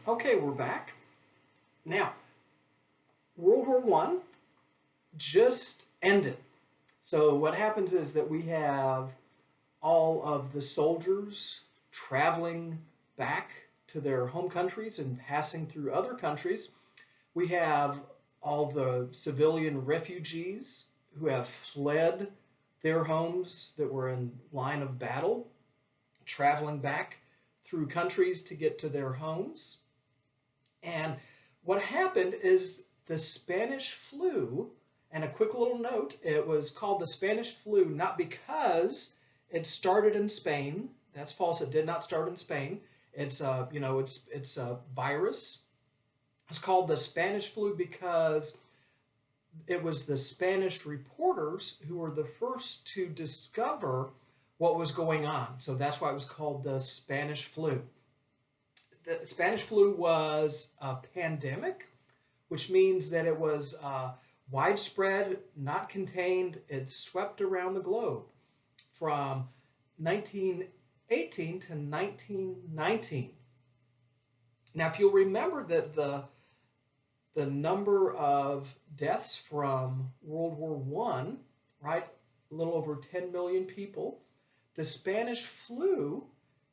Okay, we're back. Now, World War One just ended. So what happens is that we have all of the soldiers traveling back to their home countries and passing through other countries. We have all the civilian refugees who have fled their homes that were in line of battle, traveling back through countries to get to their homes. And what happened is the Spanish flu, and a quick little note, it was called the Spanish flu not because it started in Spain. That's false. It did not start in Spain. It's a virus. It's called the Spanish flu because it was the Spanish reporters who were the first to discover what was going on. So that's why it was called the Spanish flu. The Spanish flu was a pandemic, which means that it was widespread, not contained. It swept around the globe from 1918 to 1919. Now, if you'll remember that the number of deaths from World War One, right, a little over 10 million people, the Spanish flu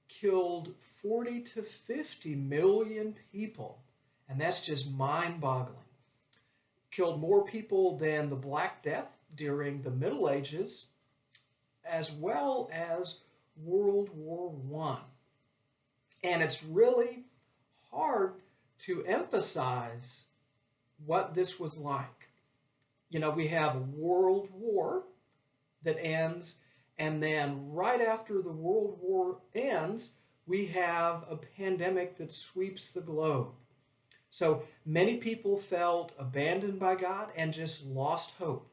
killed 40 to 50 million people, and that's just mind-boggling. Killed more people than the Black Death during the Middle Ages, as well as World War One. And it's really hard to emphasize what this was like. You know, we have a world war that ends, and then right after the world war ends, we have a pandemic that sweeps the globe. So many people felt abandoned by God and just lost hope.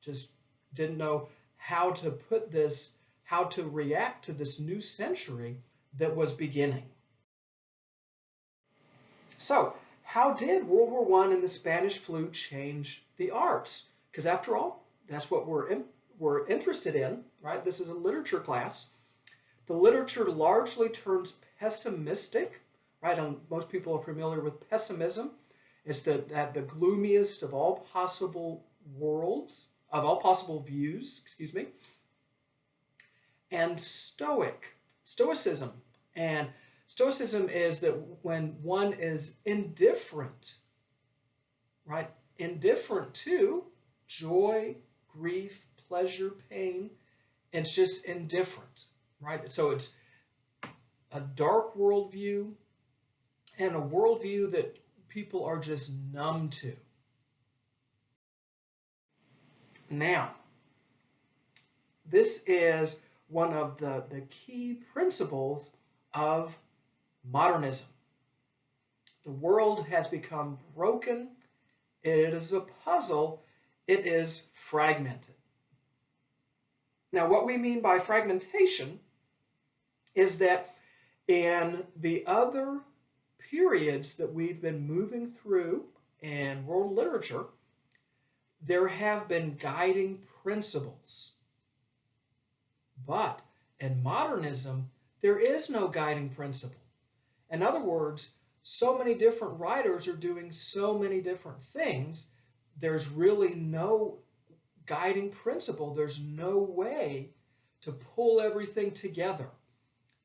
Just didn't know how to put this, how to react to this new century that was beginning. So, how did World War One and the Spanish flu change the arts? Because after all, that's what we're interested in, right? This is a literature class. The literature largely turns pessimistic, right? Most people are familiar with pessimism. It's the gloomiest of all possible worlds, of all possible views, excuse me. And stoicism. And stoicism is that when one is indifferent, right? Indifferent to joy, grief, pleasure, pain. It's just indifferent, right? So it's a dark worldview and a worldview that people are just numb to. Now, this is one of the key principles of modernism. The world has become broken. It is a puzzle. It is fragmented. Now, what we mean by fragmentation is that in the other periods that we've been moving through in world literature, there have been guiding principles. But in modernism, there is no guiding principle. In other words, so many different writers are doing so many different things, there's really no guiding principle. There's no way to pull everything together.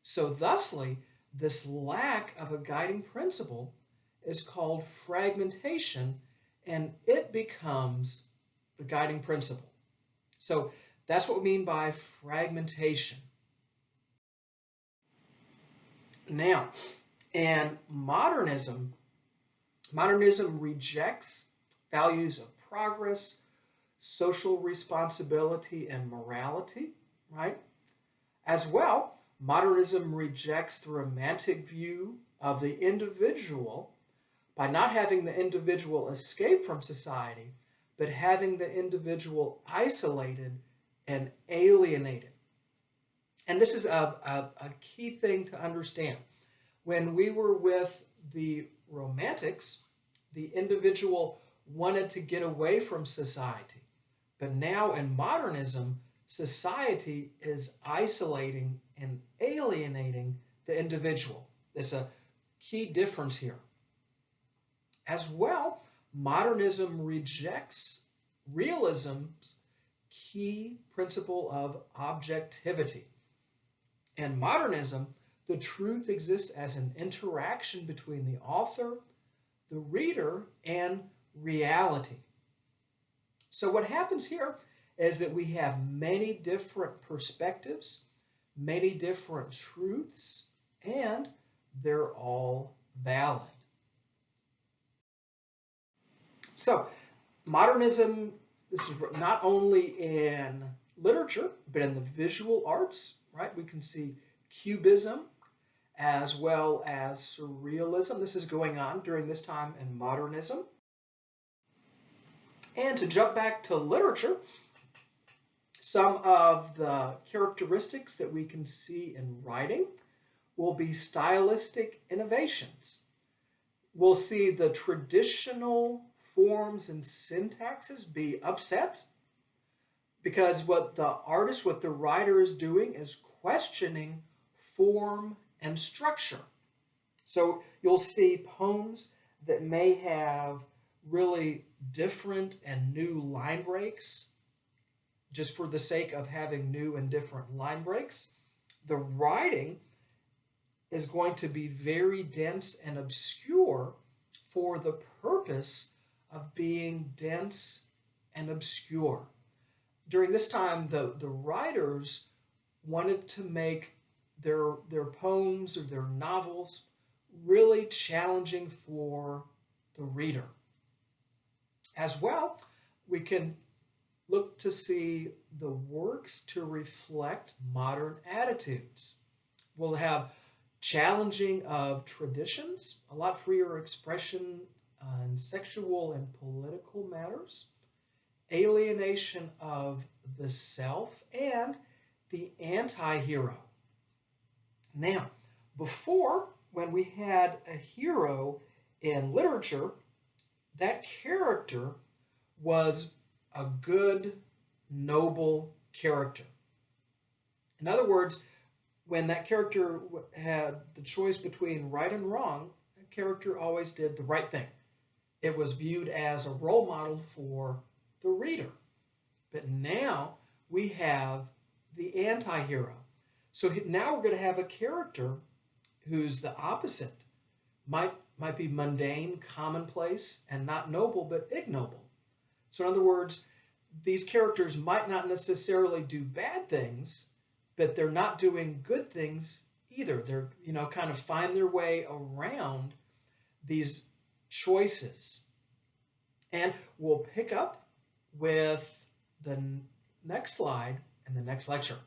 So thusly, this lack of a guiding principle is called fragmentation, and it becomes the guiding principle. So that's what we mean by fragmentation. Now, in modernism rejects values of progress, social responsibility, and morality, right? As well, modernism rejects the romantic view of the individual by not having the individual escape from society, but having the individual isolated and alienated. And this is a key thing to understand. When we were with the Romantics, the individual wanted to get away from society. But now in modernism, society is isolating and alienating the individual. It's a key difference here. As well, modernism rejects realism's key principle of objectivity. In modernism, the truth exists as an interaction between the author, the reader, and reality. So what happens here is that we have many different perspectives, many different truths, and they're all valid. So modernism, this is not only in literature, but in the visual arts, right? We can see cubism as well as surrealism. This is going on during this time in modernism. And to jump back to literature, some of the characteristics that we can see in writing will be stylistic innovations. We'll see the traditional forms and syntaxes be upset because what the writer is doing is questioning form and structure. So you'll see poems that may have really different and new line breaks just for the sake of having new and different line breaks. The writing is going to be very dense and obscure for the purpose of being dense and obscure. During this time, the writers wanted to make their poems or their novels really challenging for the reader. As well, we can look to see the works to reflect modern attitudes. We'll have challenging of traditions, a lot freer expression on sexual and political matters, alienation of the self, and the anti-hero. Now, before, when we had a hero in literature, that character was a good, noble character. In other words, when that character had the choice between right and wrong, that character always did the right thing. It was viewed as a role model for the reader. But now we have the anti-hero. So now we're going to have a character who's the opposite. Might be mundane, commonplace, and not noble, but ignoble. So in other words, these characters might not necessarily do bad things, but they're not doing good things either. They're, kind of find their way around these choices. And we'll pick up with the next slide in the next lecture.